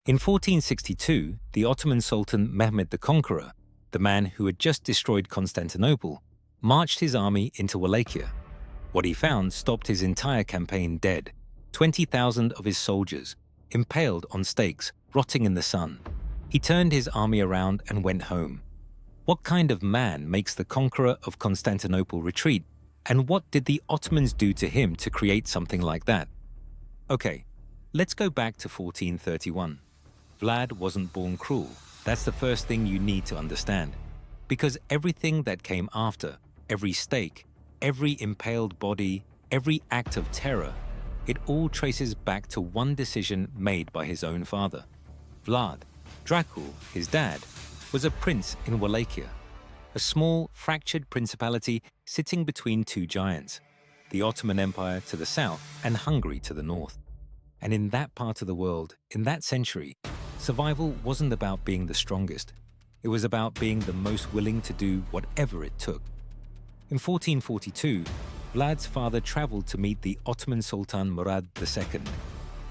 In 1462, the Ottoman Sultan Mehmed the Conqueror, the man who had just destroyed Constantinople, marched his army into Wallachia. What he found stopped his entire campaign dead. 20,000 of his soldiers, impaled on stakes, rotting in the sun. He turned his army around and went home. What kind of man makes the conqueror of Constantinople retreat? And what did the Ottomans do to him to create something like that? Okay, let's go back to 1431. Vlad wasn't born cruel. That's the first thing you need to understand. Because everything that came after, every stake, every impaled body, every act of terror, it all traces back to one decision made by his own father. Vlad Dracula, his dad, was a prince in Wallachia, a small, fractured principality sitting between two giants, the Ottoman Empire to the south and Hungary to the north. And in that part of the world, in that century, survival wasn't about being the strongest. It was about being the most willing to do whatever it took. In 1442, Vlad's father traveled to meet the Ottoman Sultan Murad II.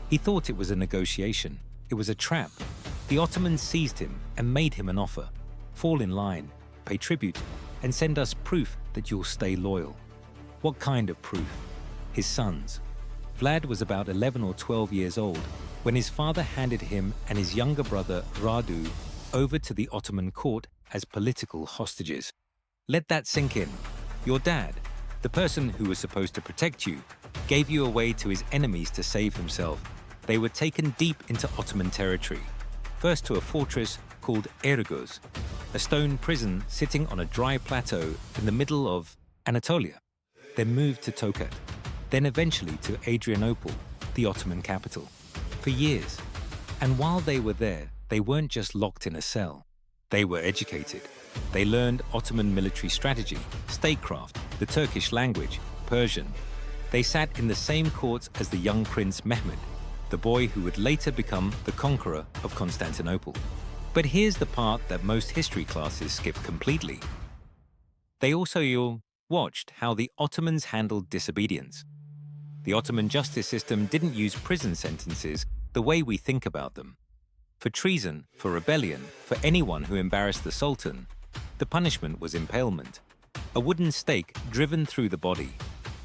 He thought it was a negotiation. It was a trap. The Ottomans seized him and made him an offer. Fall in line, pay tribute, and send us proof that you'll stay loyal. What kind of proof? His sons. Vlad was about 11 or 12 years old when his father handed him and his younger brother Radu over to the Ottoman court as political hostages. Let that sink in. Your dad, the person who was supposed to protect you, gave you away to his enemies to save himself. They were taken deep into Ottoman territory, first to a fortress called Ergos, a stone prison sitting on a dry plateau in the middle of Anatolia, then moved to Tokat, then eventually to Adrianople, the Ottoman capital, for years. And while they were there, they weren't just locked in a cell. They were educated. They learned Ottoman military strategy, statecraft, the Turkish language, Persian. They sat in the same courts as the young Prince Mehmed, the boy who would later become the conqueror of Constantinople. But here's the part that most history classes skip completely. They also watched how the Ottomans handled disobedience. The Ottoman justice system didn't use prison sentences the way we think about them. For treason, for rebellion, for anyone who embarrassed the Sultan, the punishment was impalement, a wooden stake driven through the body,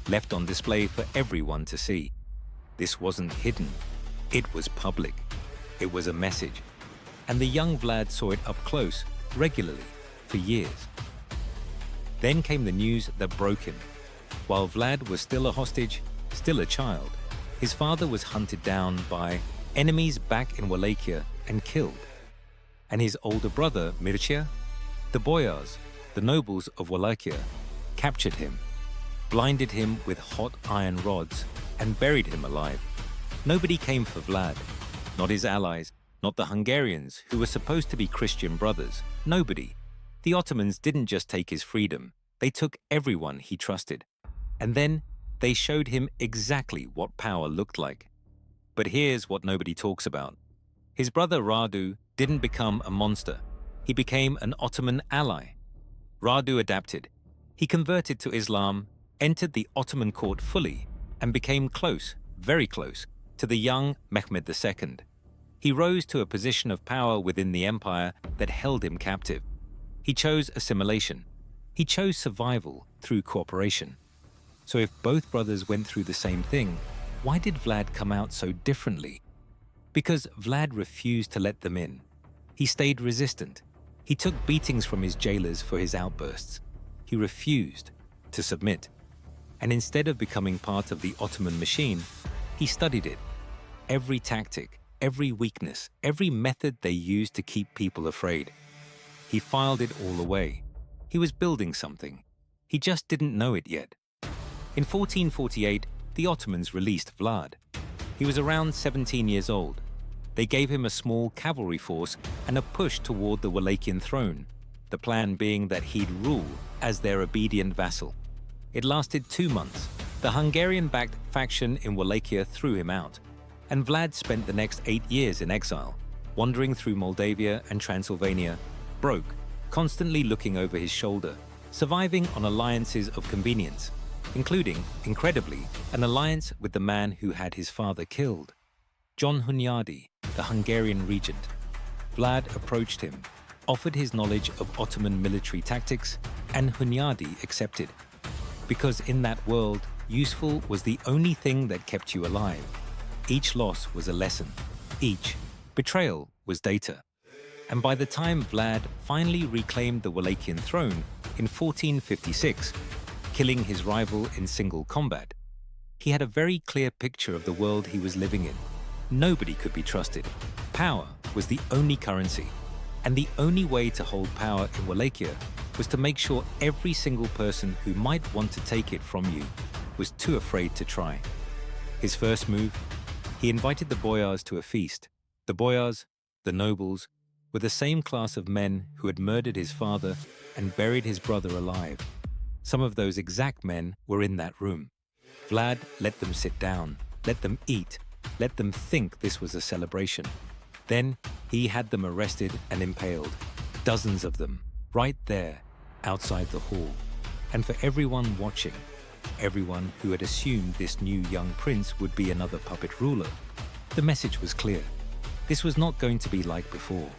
left on display for everyone to see. This wasn't hidden. It was public. It was a message. And the young Vlad saw it up close, regularly, for years. Then came the news that broke him. While Vlad was still a hostage, still a child, his father was hunted down by enemies back in Wallachia and killed. And his older brother, Mircea, the boyars, the nobles of Wallachia, captured him, blinded him with hot iron rods, and buried him alive. Nobody came for Vlad, not his allies, not the Hungarians, who were supposed to be Christian brothers. Nobody. The Ottomans didn't just take his freedom, they took everyone he trusted. And then they showed him exactly what power looked like. But here's what nobody talks about. His brother Radu didn't become a monster. He became an Ottoman ally. Radu adapted. He converted to Islam, entered the Ottoman court fully, and became close, very close, to the young Mehmed II. He rose to a position of power within the empire that held him captive. He chose assimilation. He chose survival through cooperation. So if both brothers went through the same thing, why did Vlad come out so differently? Because Vlad refused to let them in. He stayed resistant. He took beatings from his jailers for his outbursts. He refused to submit. And instead of becoming part of the Ottoman machine, he studied it. Every tactic, every weakness, every method they used to keep people afraid. He filed it all away. He was building something. He just didn't know it yet. In 1448, the Ottomans released Vlad. He was around 17 years old. They gave him a small cavalry force and a push toward the Wallachian throne, the plan being that he'd rule as their obedient vassal. It lasted 2 months. The Hungarian-backed faction in Wallachia threw him out, and Vlad spent the next 8 years in exile, wandering through Moldavia and Transylvania, broke, constantly looking over his shoulder, surviving on alliances of convenience, including, incredibly, an alliance with the man who had his father killed, John Hunyadi, the Hungarian regent. Vlad approached him, offered his knowledge of Ottoman military tactics, and Hunyadi accepted. Because in that world, useful was the only thing that kept you alive. Each loss was a lesson. Each betrayal was data. And by the time Vlad finally reclaimed the Wallachian throne in 1456, killing his rival in single combat, he had a very clear picture of the world he was living in. Nobody could be trusted. Power was the only currency. And the only way to hold power in Wallachia was to make sure every single person who might want to take it from you was too afraid to try. His first move, he invited the boyars to a feast. The boyars, the nobles, were the same class of men who had murdered his father and buried his brother alive. Some of those exact men were in that room. Vlad let them sit down, let them eat, let them think this was a celebration. Then he had them arrested and impaled, dozens of them, right there, outside the hall. And for everyone watching, everyone who had assumed this new young prince would be another puppet ruler, the message was clear. This was not going to be like before.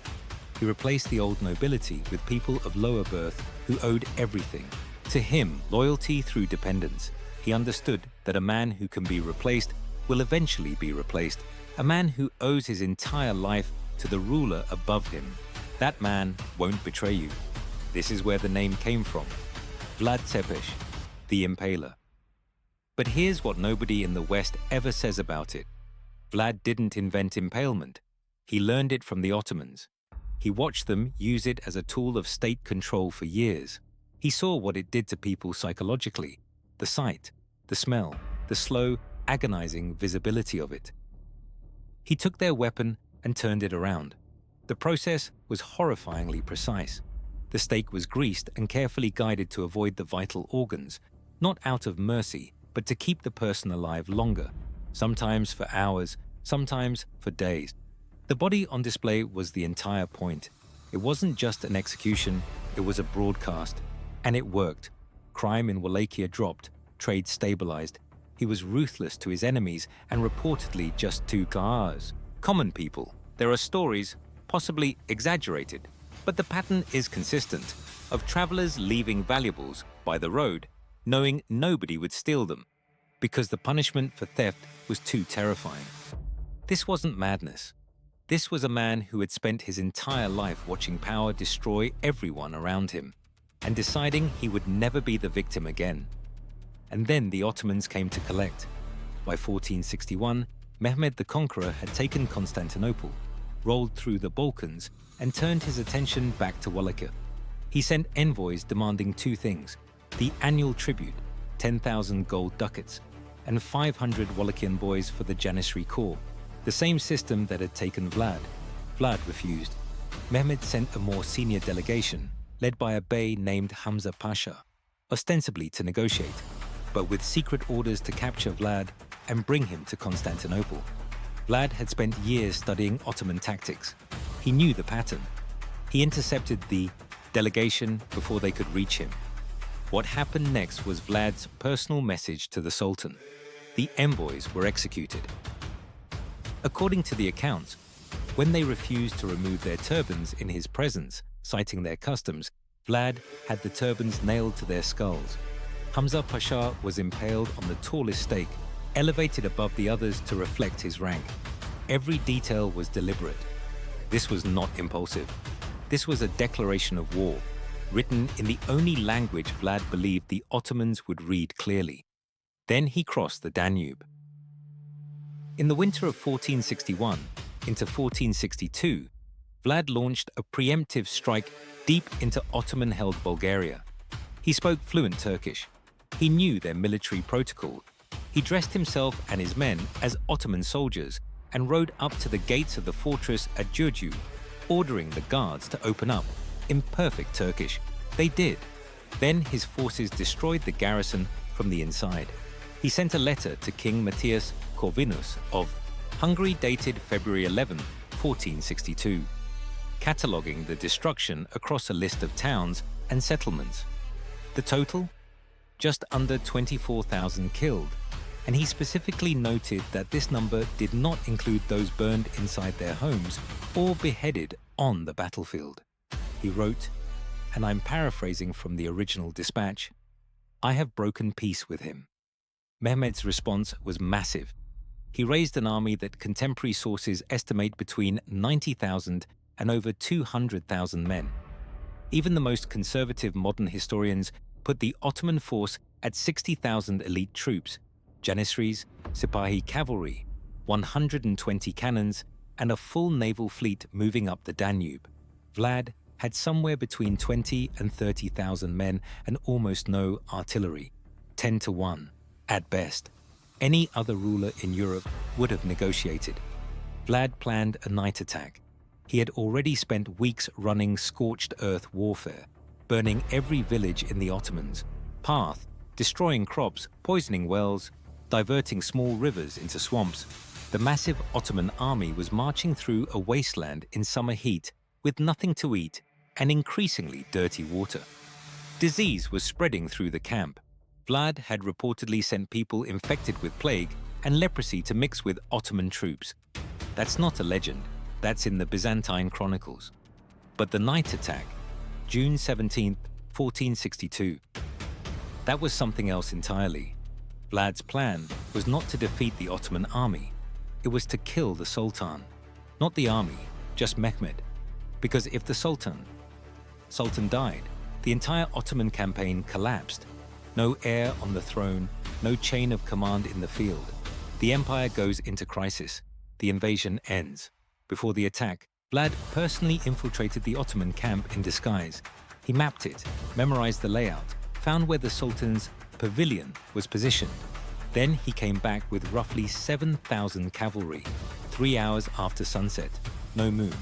He replaced the old nobility with people of lower birth who owed everything. To him, loyalty through dependence. He understood that a man who can be replaced will eventually be replaced. A man who owes his entire life to the ruler above him. That man won't betray you. This is where the name came from. Vlad the Impaler. But here's what nobody in the West ever says about it. Vlad didn't invent impalement. He learned it from the Ottomans. He watched them use it as a tool of state control for years. He saw what it did to people psychologically. The sight, the smell, the slow, agonizing visibility of it. He took their weapon and turned it around. The process was horrifyingly precise. The stake was greased and carefully guided to avoid the vital organs, not out of mercy, but to keep the person alive longer, sometimes for hours, sometimes for days. The body on display was the entire point. It wasn't just an execution, it was a broadcast. And it worked. Crime in Wallachia dropped, trade stabilized. He was ruthless to his enemies and reportedly just to Gaars, common people. There are stories, possibly exaggerated, but the pattern is consistent, of travelers leaving valuables by the road, knowing nobody would steal them, because the punishment for theft was too terrifying. This wasn't madness. This was a man who had spent his entire life watching power destroy everyone around him, and deciding he would never be the victim again. And then the Ottomans came to collect. By 1461, Mehmed the Conqueror had taken Constantinople, rolled through the Balkans, and turned his attention back to Wallachia. He sent envoys demanding two things: the annual tribute, 10,000 gold ducats, and 500 Wallachian boys for the Janissary corps, the same system that had taken Vlad. Vlad refused. Mehmed sent a more senior delegation, led by a bey named Hamza Pasha, ostensibly to negotiate, but with secret orders to capture Vlad and bring him to Constantinople. Vlad had spent years studying Ottoman tactics. He knew the pattern. He intercepted the delegation before they could reach him. What happened next was Vlad's personal message to the Sultan. The envoys were executed. According to the accounts, when they refused to remove their turbans in his presence, citing their customs, Vlad had the turbans nailed to their skulls. Hamza Pasha was impaled on the tallest stake, elevated above the others to reflect his rank. Every detail was deliberate. This was not impulsive. This was a declaration of war, written in the only language Vlad believed the Ottomans would read clearly. Then he crossed the Danube. In the winter of 1461 into 1462, Vlad launched a preemptive strike deep into Ottoman-held Bulgaria. He spoke fluent Turkish. He knew their military protocol. He dressed himself and his men as Ottoman soldiers and rode up to the gates of the fortress at Giurgiu, ordering the guards to open up. In perfect Turkish, they did. Then his forces destroyed the garrison from the inside. He sent a letter to King Matthias Corvinus of Hungary dated February 11, 1462, cataloguing the destruction across a list of towns and settlements. The total? Just under 24,000 killed, and he specifically noted that this number did not include those burned inside their homes or beheaded on the battlefield. He wrote, and I'm paraphrasing from the original dispatch, "I have broken peace with him." Mehmed's response was massive. He raised an army that contemporary sources estimate between 90,000 and over 200,000 men. Even the most conservative modern historians put the Ottoman force at 60,000 elite troops, Janissaries, Sipahi cavalry, 120 cannons, and a full naval fleet moving up the Danube. Vlad had somewhere between 20 and 30,000 men and almost no artillery, 10 to 1 at best. Any other ruler in Europe would have negotiated. Vlad planned a night attack. He had already spent weeks running scorched earth warfare, burning every village in the Ottomans' path, destroying crops, poisoning wells, diverting small rivers into swamps. The massive Ottoman army was marching through a wasteland in summer heat with nothing to eat and increasingly dirty water. Disease was spreading through the camp. Vlad had reportedly sent people infected with plague and leprosy to mix with Ottoman troops. That's not a legend, that's in the Byzantine chronicles. But the night attack, June 17, 1462, that was something else entirely. Vlad's plan was not to defeat the Ottoman army. It was to kill the Sultan, not the army, just Mehmed. Because if the Sultan died, the entire Ottoman campaign collapsed. No heir on the throne, no chain of command in the field. The empire goes into crisis. The invasion ends. Before the attack, Vlad personally infiltrated the Ottoman camp in disguise. He mapped it, memorized the layout, found where the Sultan's pavilion was positioned. Then he came back with roughly 7,000 cavalry, 3 hours after sunset, no moon.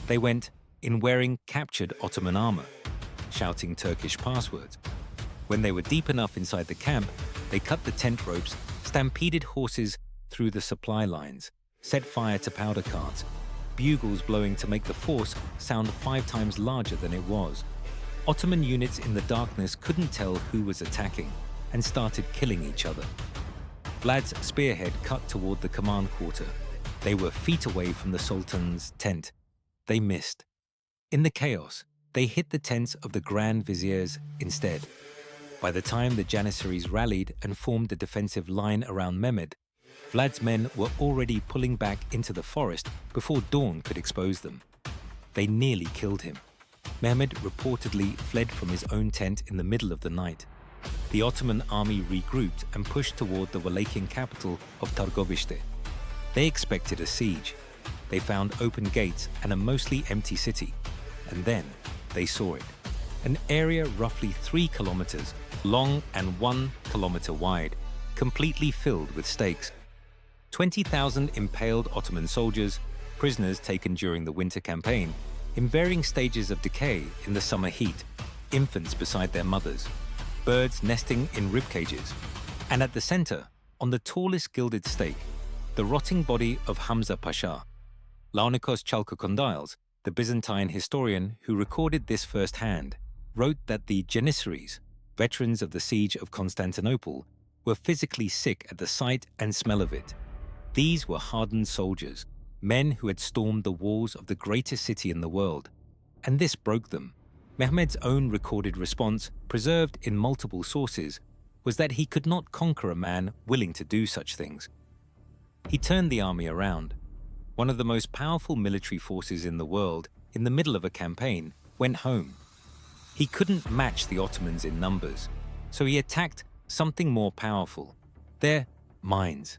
They went in wearing captured Ottoman armor, shouting Turkish passwords. When they were deep enough inside the camp, they cut the tent ropes, stampeded horses through the supply lines, set fire to powder carts, bugles blowing to make the force sound 5 times larger than it was. Ottoman units in the darkness couldn't tell who was attacking and started killing each other. Vlad's spearhead cut toward the command quarter. They were feet away from the Sultan's tent. They missed. In the chaos, they hit the tents of the Grand Viziers instead. By the time the Janissaries rallied and formed a defensive line around Mehmed, Vlad's men were already pulling back into the forest before dawn could expose them. They nearly killed him. Mehmed reportedly fled from his own tent in the middle of the night. The Ottoman army regrouped and pushed toward the Wallachian capital of Targovishte. They expected a siege. They found open gates and a mostly empty city. And then they saw it. An area roughly 3 kilometers long and 1 kilometer wide, completely filled with stakes. 20,000 impaled Ottoman soldiers, prisoners taken during the winter campaign, in varying stages of decay in the summer heat, infants beside their mothers, birds nesting in rib cages, and at the center, on the tallest gilded stake, the rotting body of Hamza Pasha. Laonikos Chalkokondyles, the Byzantine historian who recorded this firsthand, wrote that the Janissaries, veterans of the siege of Constantinople, were physically sick at the sight and smell of it. These were hardened soldiers, men who had stormed the walls of the greatest city in the world, and this broke them. Mehmed's own recorded response, preserved in multiple sources, was that he could not conquer a man willing to do such things. He turned the army around. One of the most powerful military forces in the world, in the middle of a campaign, went home. He couldn't match the Ottomans in numbers, so he attacked something more powerful, their minds.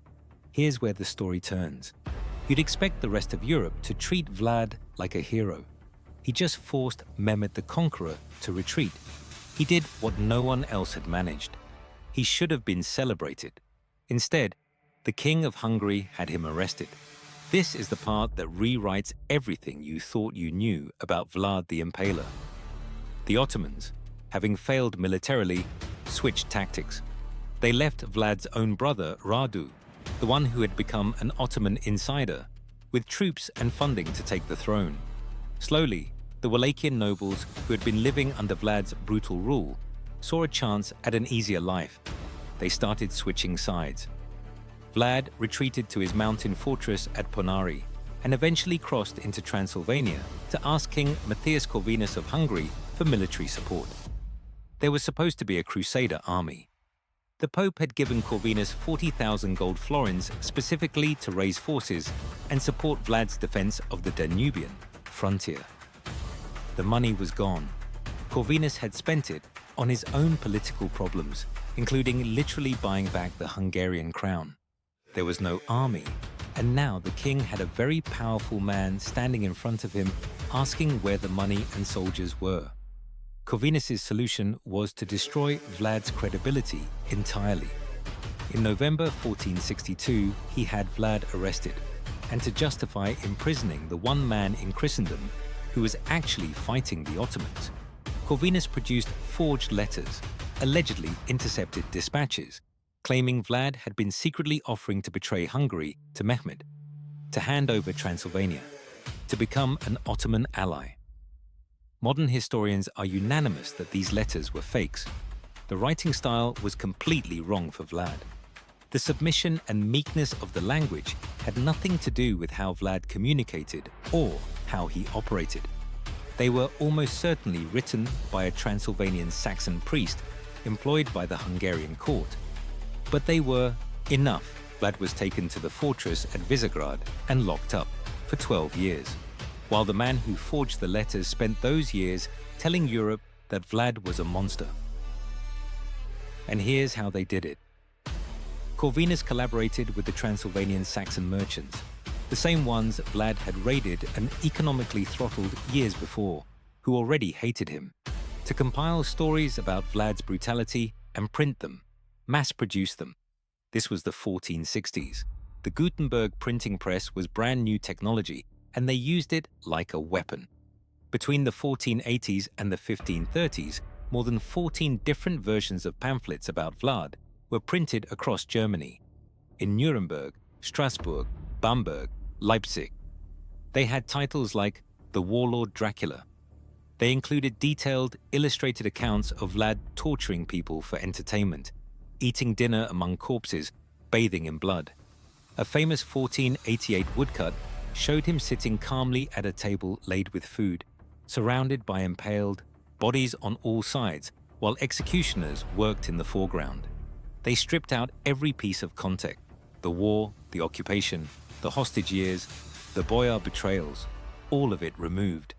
Here's where the story turns. You'd expect the rest of Europe to treat Vlad like a hero. He just forced Mehmed the Conqueror to retreat. He did what no one else had managed. He should have been celebrated. Instead, the King of Hungary had him arrested. This is the part that rewrites everything you thought you knew about Vlad the Impaler. The Ottomans, having failed militarily, switched tactics. They left Vlad's own brother, Radu, the one who had become an Ottoman insider, with troops and funding to take the throne. Slowly, the Wallachian nobles who had been living under Vlad's brutal rule saw a chance at an easier life. They started switching sides. Vlad retreated to his mountain fortress at Ponari and eventually crossed into Transylvania to ask King Matthias Corvinus of Hungary for military support. There was supposed to be a crusader army. The Pope had given Corvinus 40,000 gold florins specifically to raise forces and support Vlad's defense of the Danubian frontier. The money was gone. Corvinus had spent it on his own political problems, including literally buying back the Hungarian crown. There was no army, and now the king had a very powerful man standing in front of him asking where the money and soldiers were. Corvinus's solution was to destroy Vlad's credibility entirely. In November 1462, he had Vlad arrested, and to justify imprisoning the one man in Christendom who was actually fighting the Ottomans, Corvinus produced forged letters, allegedly intercepted dispatches, claiming Vlad had been secretly offering to betray Hungary to Mehmed, to hand over Transylvania, to become an Ottoman ally. Modern historians are unanimous that these letters were fakes. The writing style was completely wrong for Vlad. The submission and meekness of the language had nothing to do with how Vlad communicated or how he operated. They were almost certainly written by a Transylvanian Saxon priest employed by the Hungarian court. But they were enough. Vlad was taken to the fortress at Visegrad and locked up for 12 years, while the man who forged the letters spent those years telling Europe that Vlad was a monster. And here's how they did it. Corvinus collaborated with the Transylvanian Saxon merchants, the same ones Vlad had raided and economically throttled years before, who already hated him, to compile stories about Vlad's brutality and print them, mass-produce them. This was the 1460s. The Gutenberg printing press was brand new technology, and they used it like a weapon. Between the 1480s and the 1530s, more than 14 different versions of pamphlets about Vlad were printed across Germany, in Nuremberg, Strasbourg, Bamberg, Leipzig. They had titles like The Warlord Dracula. They included detailed, illustrated accounts of Vlad torturing people for entertainment, eating dinner among corpses, bathing in blood. A famous 1488 woodcut showed him sitting calmly at a table laid with food, surrounded by impaled bodies on all sides, while executioners worked in the foreground. They stripped out every piece of context: the war, the occupation, the hostage years, the boyar betrayals, all of it removed.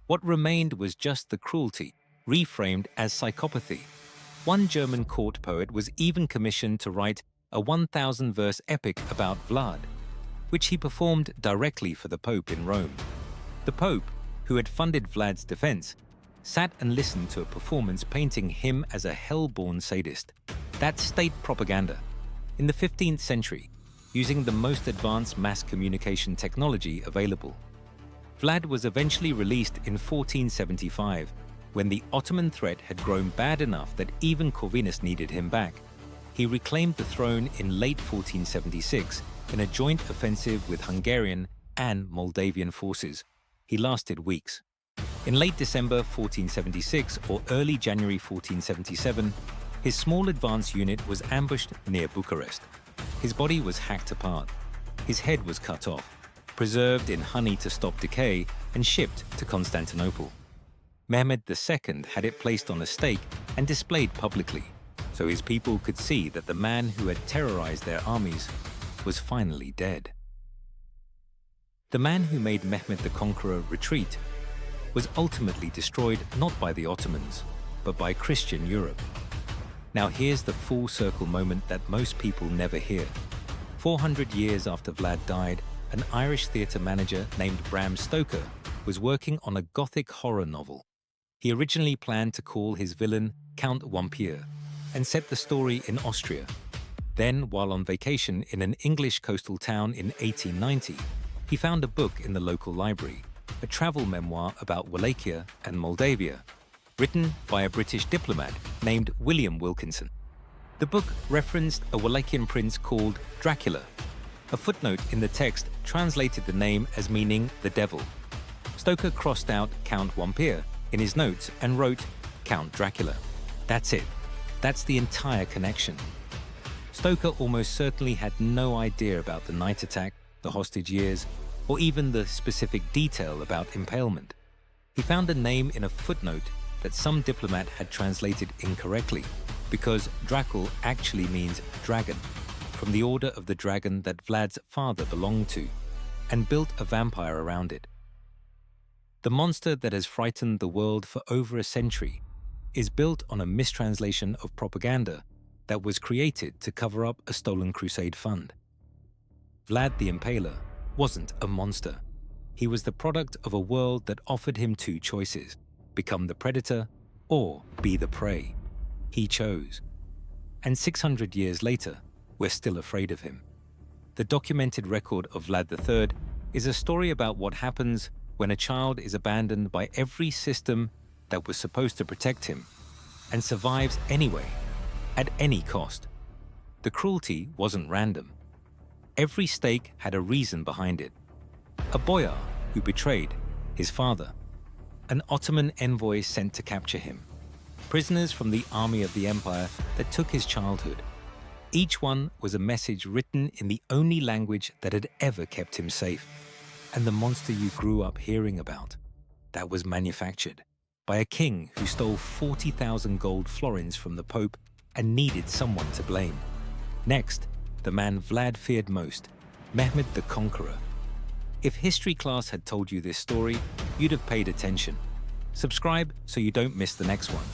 What remained was just the cruelty, reframed as psychopathy. One German court poet was even commissioned to write a 1,000-verse epic about Vlad, which he performed directly for the Pope in Rome. The Pope, who had funded Vlad's defense, sat and listened to a performance painting him as a hell-born sadist. That's state propaganda. In the 15th century, using the most advanced mass communication technology available. Vlad was eventually released in 1475, when the Ottoman threat had grown bad enough that even Corvinus needed him back. He reclaimed the throne in late 1476 in a joint offensive with Hungarian and Moldavian forces. He lasted weeks. In late December 1476 or early January 1477, his small advance unit was ambushed near Bucharest. His body was hacked apart. His head was cut off, preserved in honey to stop decay, and shipped to Constantinople. Mehmed II had it placed on a stake and displayed publicly, so his people could see that the man who had terrorized their armies was finally dead. The man who made Mehmed the Conqueror retreat was ultimately destroyed not by the Ottomans, but by Christian Europe. Now here's the full circle moment that most people never hear. 400 years after Vlad died, an Irish theatre manager named Bram Stoker was working on a Gothic horror novel. He originally planned to call his villain Count Dracula and set the story in Austria. Then, while on vacation in an English coastal town in 1890, he found a book in the local library, a travel memoir about Wallachia and Moldavia, written by a British diplomat named William Wilkinson. The book referenced a Wallachian prince called Dracula. A footnote in the text translated the name as meaning the devil. Stoker crossed out Count Dracula in his notes and wrote Count Dracula. That's it. That's the entire connection. Stoker almost certainly had no idea about the night attack, the hostage years, or even the specific detail about impalement. He found a name in a footnote that some diplomat had translated incorrectly, because Dracul actually means dragon, from the order of the dragon that Vlad's father belonged to, and built a vampire around it. The monster that has frightened the world for over a century is built on a mistranslation of propaganda that was created to cover up a stolen crusade fund. Vlad the Impaler wasn't a monster. He was the product of a world that offered him two choices: become the predator or be the prey. He chose. And 600 years later, we're still afraid of him. The documented record of Vlad III is a story about what happens when a child is abandoned by every system that was supposed to protect him and survives anyway, at any cost. The cruelty wasn't random. Every stake had a reason behind it. A boyar who betrayed his father, an Ottoman envoy sent to capture him, prisoners from the army of the empire that took his childhood. Each one was a message written in the only language that had ever kept him safe. And the monster you grew up hearing about, that was manufactured by a king who stole 40,000 gold florins from the Pope and needed someone to blame. Next, the man Vlad feared most, Mehmed the Conqueror. If history class had told you this story, you'd have paid attention. Subscribe so you don't miss the next one.